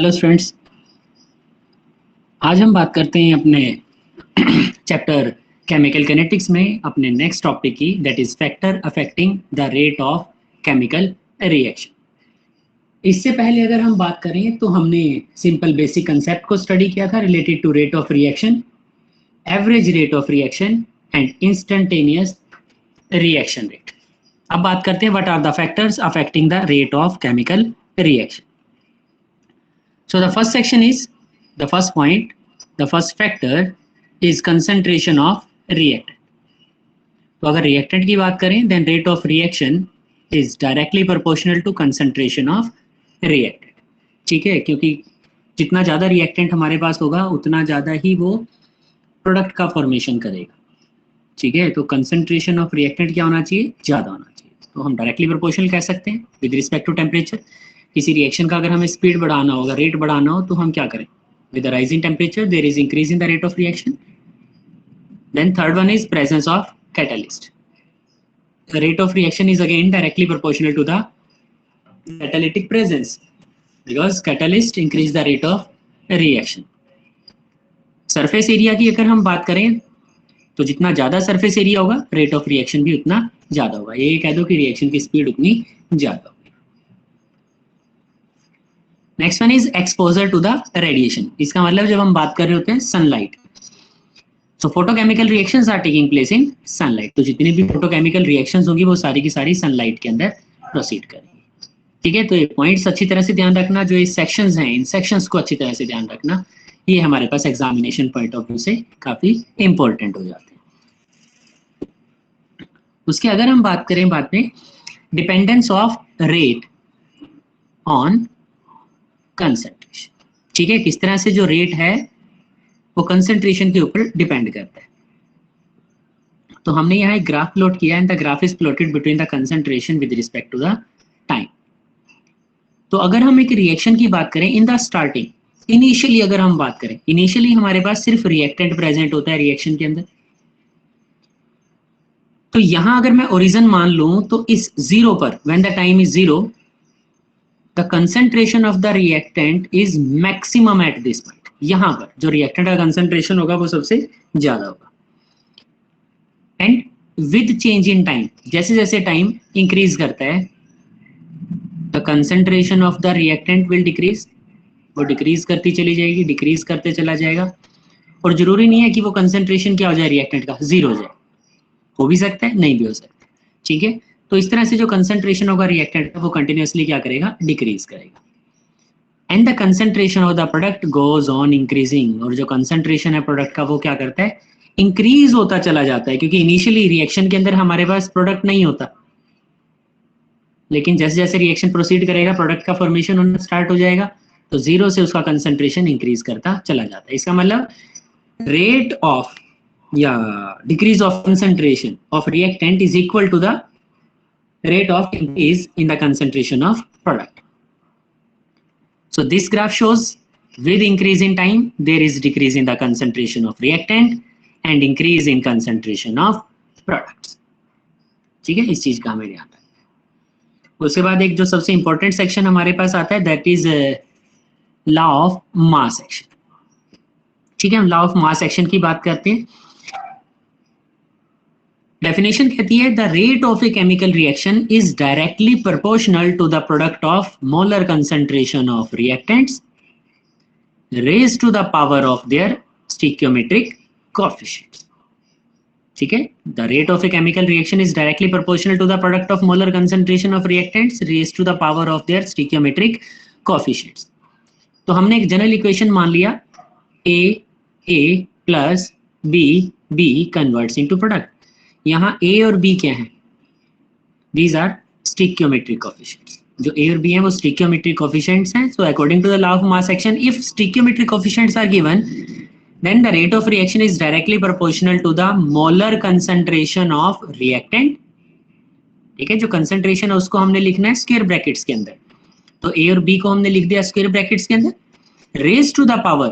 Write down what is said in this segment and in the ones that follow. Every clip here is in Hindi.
हेलो स्टूडेंट्स, आज हम बात करते हैं अपने चैप्टर केमिकल कैनेटिक्स में अपने नेक्स्ट टॉपिक की, that is factor affecting the rate of chemical reaction. इससे पहले अगर हम बात करें तो हमने सिंपल बेसिक कंसेप्ट को स्टडी किया था related to rate of reaction, average rate of reaction and instantaneous reaction rate. अब बात करते हैं what are the factors affecting the rate of chemical reaction. So the first section is the first point, the first factor is concentration of reactant. तो अगर reactant की बात करें then rate of reaction is directly proportional to concentration of reactant. ठीक है, क्योंकि जितना ज़्यादा reactant हमारे पास होगा उतना ज़्यादा ही वो प्रोडक्ट का फॉर्मेशन करेगा। ठीक है, तो concentration of reactant क्या होना चाहिए? ज़्यादा होना चाहिए। तो हम डायरेक्टली प्रोपोर्शनल कह सकते हैं विद रिस्पेक्ट टू टेम्परेचर। किसी रिएक्शन का अगर हमें स्पीड बढ़ाना होगा, रेट बढ़ाना हो, तो हम क्या करें? With the rising temperature there is increase in the rate of reaction. Then third one is presence of catalyst. The rate of reaction is again directly proportional to the catalytic presence because catalyst increase the rate of reaction. Surface area की अगर हम बात करें तो जितना ज्यादा सरफेस एरिया होगा रेट ऑफ रिएक्शन भी उतना ज्यादा होगा। ये कह दो कि रिएक्शन की स्पीड उतनी ज्यादा होगी। Next one is exposure to the radiation. इसका मतलब जब हम बात कर रहे होते हैं sunlight, so photochemical reactions are taking place in sunlight. तो जितनी भी फोटोकेमिकल रिएक्शंस होंगी वो सारी की सारी सनलाइट के अंदर प्रोसीड करेंगी। ठीक है, तो ये पॉइंट्स अच्छी तरह से ध्यान रखना। जो ये सेक्शंस हैं इन सेक्शंस को अच्छी तरह से ध्यान रखना, ये हमारे पास एग्जामिनेशन पॉइंट ऑफ व्यू से काफी इंपॉर्टेंट हो जाते हैं। उसके अगर हम बात करें बाद में dependence of rate on concentration. ठीक है, किस तरह से जो रेट है वो कंसंट्रेशन के ऊपर डिपेंड करता है। तो हमने यहाँ एक ग्राफ प्लॉट किया है, the graph is plotted between the concentration with respect to the time. तो अगर हम एक रिएक्शन की बात करें इन द स्टार्टिंग, इनिशियली अगर हम बात करें, इनिशियली हमारे पास सिर्फ रिएक्टेंट प्रेजेंट होता है रिएक्शन के अंदर। तो यहां अगर मैं ओरिजिन मान लूं तो इस जीरो पर, when the time is zero, the concentration of the reactant is maximum at this point। यहां पर जो रिएक्टेंट का कंसंट्रेशन होगा वो सबसे ज्यादा होगा। And with change in time, जैसे जैसे टाइम इंक्रीज करता है the concentration of the reactant will decrease. वो डिक्रीज करती चली जाएगी, डिक्रीज करते चला जाएगा। और जरूरी नहीं है कि वो कंसंट्रेशन क्या हो जाए रिएक्टेंट का, जीरो हो जाए। हो भी सकता है, नहीं भी हो सकता। ठीक है, तो इस तरह से जो कंसंट्रेशन होगा रिएक्टेंट का वो कंटिन्यूअसली क्या करेगा? डिक्रीज करेगा। And the concentration of the product goes on increasing. और जो कंसंट्रेशन है प्रोडक्ट का वो क्या करता है? इंक्रीज होता चला जाता है, क्योंकि इनिशियली रिएक्शन के अंदर हमारे पास प्रोडक्ट नहीं होता, लेकिन जैसे जैसे रिएक्शन प्रोसीड करेगा प्रोडक्ट का फॉर्मेशन होना स्टार्ट हो जाएगा, तो जीरो से उसका कंसंट्रेशन इंक्रीज करता चला जाता है। इसका मतलब रेट ऑफ या decrease of concentration of reactant is equal to the rate of increase in the concentration of product. So this graph shows with increase in time there is decrease in the concentration of reactant and increase in concentration of products. ठीक है, इस चीज का हमें ध्यान रखना। उसके बाद एक जो सबसे इंपॉर्टेंट सेक्शन हमारे पास आता है that is law of mass action. ठीक है, हम लॉ ऑफ मास एक्शन की बात करते हैं। डेफिनेशन कहती है the rate of a chemical reaction is directly proportional to the product of molar concentration of reactants raised to the power of their stoichiometric coefficients. ठीक है, the rate of a chemical reaction is directly proportional to the product of molar concentration of reactants raised to the power of their stoichiometric coefficients. तो हमने एक जनरल इक्वेशन मान लिया a plus b converts into product. यहाँ a और b क्या है? These are stoichiometric coefficients। जो a और b हैं वो stoichiometric coefficients हैं। So according to the law of mass action, if stoichiometric coefficients are given, then the rate of reaction is directly proportional to the molar concentration of reactant। ठीक है, जो concentration है उसको हमने लिखना है स्क्वायर ब्रैकेट्स के अंदर। तो a और b को हमने लिख दिया स्क्वायर ब्रैकेट्स के अंदर, raised to the power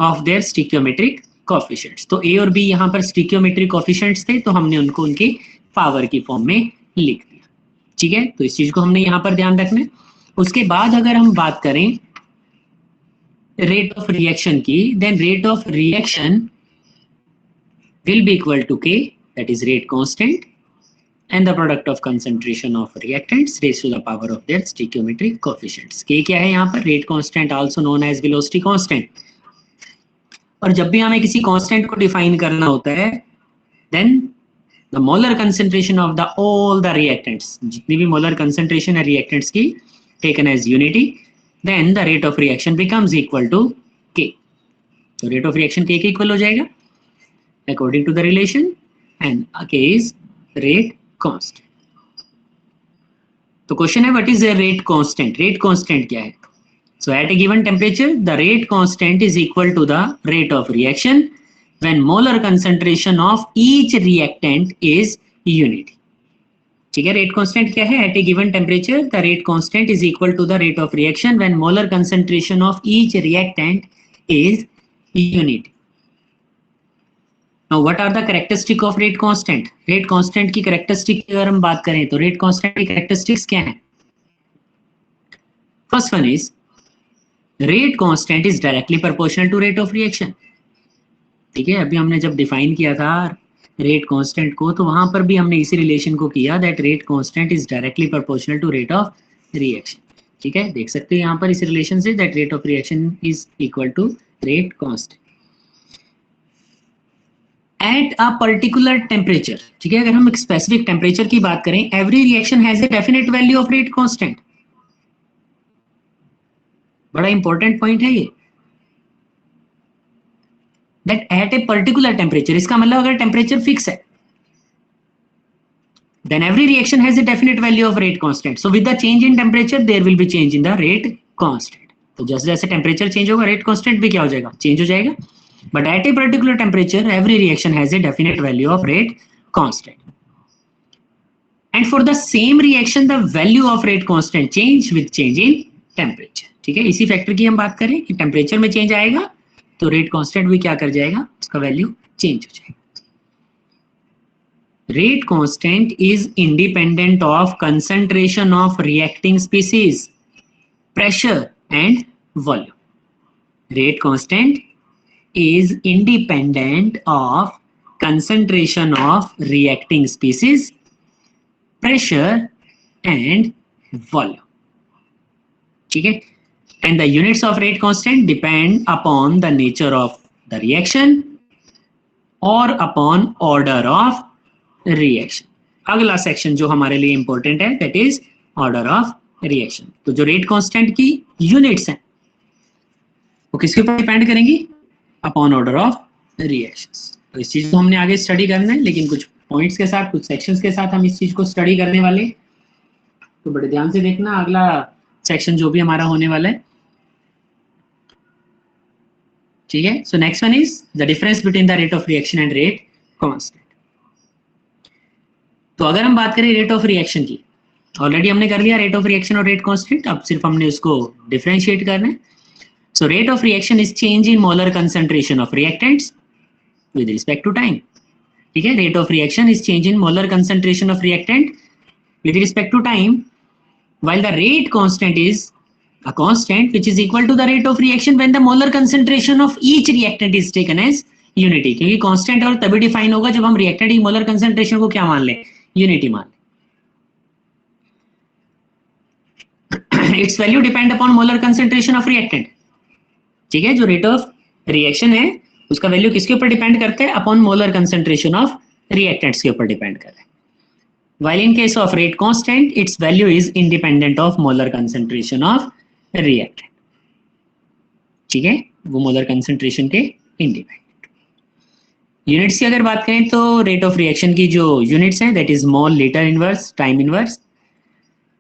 of their stoichiometric coefficients. तो a और b यहाँ पर स्टोइकियोमेट्रिक कोएफिशिएंट्स थे, तो हमने उनको उनकी पावर की फॉर्म में लिख दिया। ठीक है, तो इस चीज को हमने यहाँ पर ध्यान रखना है। उसके बाद अगर हम बात करें रेट ऑफ रिएक्शन की, then rate of reaction will be equal to K, that is rate constant, and the product of concentration of reactants raised to the power of their stoichiometric coefficients. K क्या है यहाँ पर? Rate constant, also known as velocity constant. और जब भी हमें किसी कांस्टेंट को डिफाइन करना होता है, then the molar concentration of the all the reactants, जितनी भी molar concentration है reactants की, taken as unity, then the rate of reaction becomes equal to K. तो rate of reaction K के equal हो जाएगा according to the relation, and K is rate constant. तो क्वेश्चन है what is rate constant? Rate constant क्या है? So at a given temperature the rate constant is equal to the rate of reaction when molar concentration of each reactant is unity. ठीक है, रेट कांस्टेंट क्या है? At a given temperature the rate constant is equal to the rate of reaction when molar concentration of each reactant is unity. Now, what are the characteristic of rate constant? Rate constant की characteristic की अगर हम बात करें तो rate constant की characteristics क्या हैं? First one is rate constant is directly proportional to rate of reaction. ठीक है, अभी हमने जब डिफाइन किया था rate constant को, तो वहां पर भी हमने इसी रिलेशन को किया that rate constant is directly proportional to rate of reaction. ठीक है, देख सकते हैं यहाँ पर इस रिलेशन से that rate of reaction is equal to rate constant. At a particular temperature, ठीक है, अगर हम एक स्पेसिफिक टेम्परेचर की बात करें, every reaction has a definite value of rate constant. बड़ा इंपॉर्टेंट पॉइंट है ये, that at a particular temperature, इसका मतलब अगर टेम्परेचर फिक्स है, then every reaction has a definite value of rate constant. So with the change in temperature, there will be change in the rate constant. तो जैसे जैसे टेम्परेचर चेंज होगा, रेट कांस्टेंट भी क्या हो जाएगा? चेंज हो जाएगा. But at a particular temperature, every reaction has a definite value of rate constant. And for the same reaction, the value of rate constant change with change in temperature. ठीक है, इसी फैक्टर की हम बात करें कि टेम्परेचर में चेंज आएगा तो रेट कांस्टेंट भी क्या कर जाएगा? उसका वैल्यू चेंज हो जाएगा. Rate constant is independent of concentration of reacting species, pressure and volume. Rate constant is independent of concentration of reacting species, pressure and volume. ठीक है, and the units of rate constant depend upon the nature of the reaction or upon order of reaction. अगला सेक्शन जो हमारे लिए इंपॉर्टेंट है that is order of reaction. तो जो रेट कांस्टेंट की यूनिट्स हैं वो किसके ऊपर डिपेंड करेंगी? Upon order of reactions. तो इस चीज को हमने आगे स्टडी करना है, लेकिन कुछ पॉइंट्स के साथ, कुछ सेक्शंस के साथ हम इस चीज को स्टडी करने वाले, तो बड़े ध्यान से देखना अगला सेक्शन जो भी हमारा होने वाला है. ठीक है, so next one is the difference between the rate of reaction and rate constant. तो अगर हम बात करें रेट ऑफ रिएक्शन की, ऑलरेडी हमने कर लिया रेट ऑफ रिएक्शन और रेट कांस्टेंट, अब सिर्फ हमने उसको डिफरेंशिएट करना है. So rate of reaction is change in molar concentration of reactants with respect to time. ठीक है, rate of reaction is change in molar concentration of reactant with respect to time, while the rate constant is a constant which is equal to the rate of reaction when the molar concentration of each reactant is taken as unity. क्योंकि constant और तभी डिफाइन होगा जब हम reactant की molar concentration को क्या मान लें? Unity मान लें. Its value depend upon molar concentration of reactant. ठीक है, जो रेट ऑफ रिएक्शन है उसका वैल्यू किसके ऊपर डिपेंड करता है? Upon molar concentration of reactants के ऊपर डिपेंड कर रहा है. While in case of rate constant it's value is independent of molar concentration of reactant. ठीक है, वो मोलर कंसंट्रेशन के इंडिपेंडेंट. यूनिट्स की अगर बात करें तो रेट ऑफ रिएक्शन की जो यूनिट्स हैं that is mole, litre inverse, time inverse.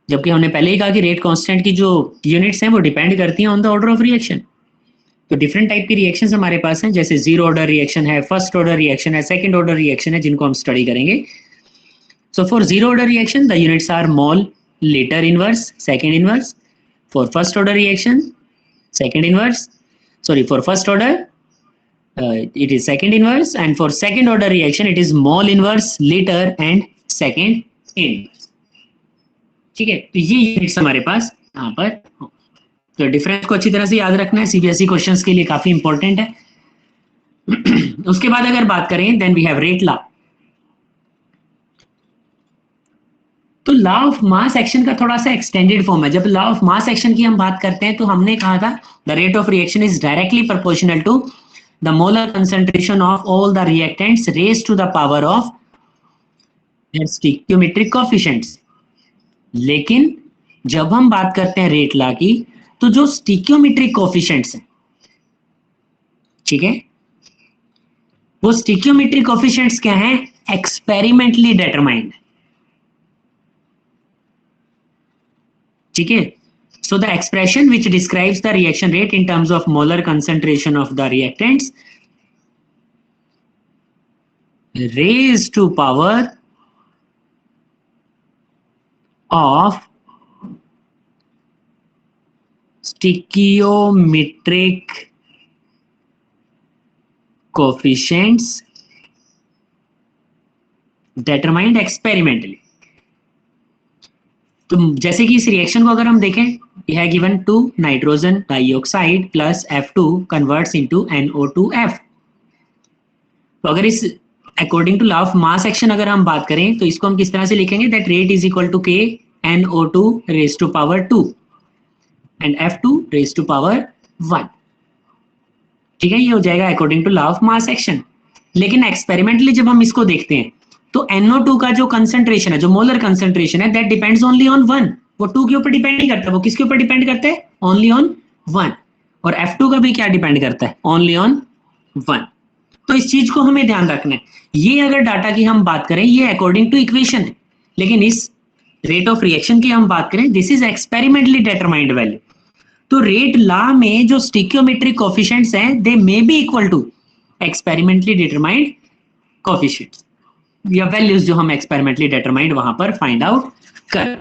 जबकि हमने पहले ही कहा कि रेट कांस्टेंट की जो यूनिट्स हैं वो डिपेंड करती हैं on the order of reaction. तो डिफरेंट टाइप की रिएक्शंस हमारे पास हैं, जैसे जीरो ऑर्डर रिएक्शन है, फर्स्ट ऑर्डर रिएक्शन है, सेकंड ऑर्डर रिएक्शन है, जिनको हम स्टडी करेंगे. So for zero order reaction the units are mole, litre inverse, second inverse. For first order reaction second inverse, sorry for first order it is second inverse, and for second order reaction it is mole inverse, liter and second inverse. ठीक है, तो ये यूनिट्स हमारे पास यहाँ पर। तो डिफरेंस को अच्छी तरह से याद रखना है, सीबीएसई क्वेश्चंस के लिए काफी इंपॉर्टेंट है। उसके बाद अगर बात करें then we have rate law. तो लॉ ऑफ मास एक्शन का थोड़ा सा एक्सटेंडेड फॉर्म है। जब लॉ ऑफ मास एक्शन की हम बात करते हैं तो हमने कहा था the rate of reaction is directly proportional to the molar concentration of all the reactants raise to the power of stoichiometric coefficients. लेकिन जब हम बात करते हैं रेट लॉ की, तो जो स्टिक्योमेट्रिक कोएफिशिएंट्स हैं, ठीक है, वो स्टिक्योमेट्रिक कोएफिशिएंट्स क्या हैं? Experimentally determined. ठीक है, so the expression which describes the reaction rate in terms of molar concentration of the reactants raised to power of stoichiometric coefficients determined experimentally। तो जैसे कि इस रिएक्शन को अगर हम देखें, यह है given two nitrogen dioxide plus F2 converts into NO2F। तो अगर इस according to law of mass action अगर हम बात करें तो इसको हम किस तरह से लिखेंगे? That rate is equal to K NO2 raise to power 2 and F2 raise to power 1। ठीक है, ये हो जाएगा according to law of mass action. लेकिन एक्सपेरिमेंटली जब हम इसको देखते हैं तो NO2 का जो कंसंट्रेशन है, जो मोलर कंसंट्रेशन है, दैट डिपेंड्स ओनली ऑन 1। वो 2 के ऊपर डिपेंड नहीं करता। वो किसके ऊपर डिपेंड करता है? Only on 1। और F2 का भी क्या डिपेंड करता है? Only on 1। तो इस चीज को हमें ध्यान रखना है। ये अगर डाटा की हम बात करें, ये अकॉर्डिंग टू इक्वेशन है, लेकिन इस रेट ऑफ रिएक्शन की हम बात करें, this is experimentally determined value. तो रेट लॉ में जो स्टिक्योमेट्रिक कोएफिशिएंट्स हैं, they may be equal to experimentally determined coefficients या वैल्यूज जो हम एक्सपेरिमेंटली डिटरमाइंड वहां पर फाइंड आउट कर।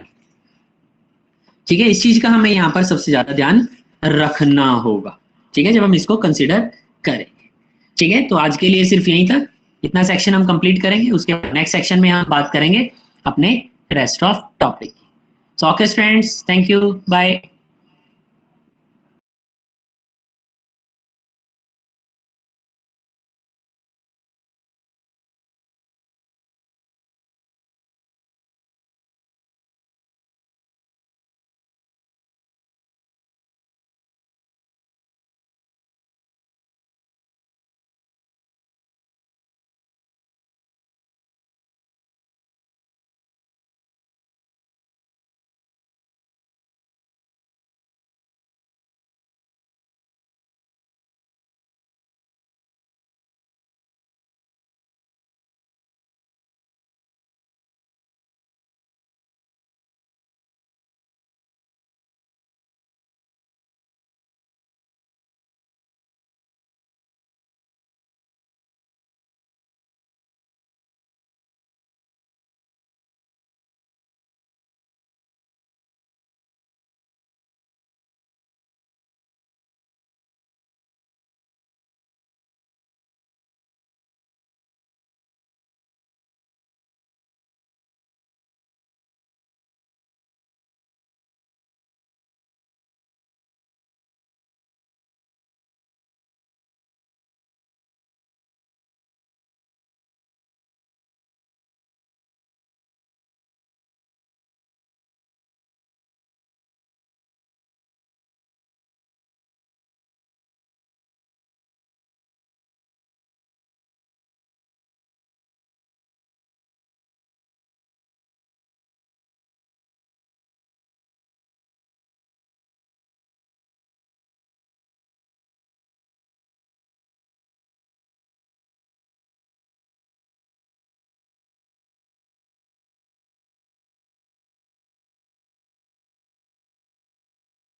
ठीक है, इस चीज का हमें यहाँ पर सबसे ज्यादा ध्यान रखना होगा। ठीक है, जब हम इसको कंसिडर करेंगे। ठीक है, तो आज के लिए सिर्फ यहीं तक, इतना सेक्शन हम कंप्लीट करेंगे। उसके बाद नेक्स्ट सेक्शन में हम बात करेंगे अपने rest of topic. So okay friends, thank you, bye.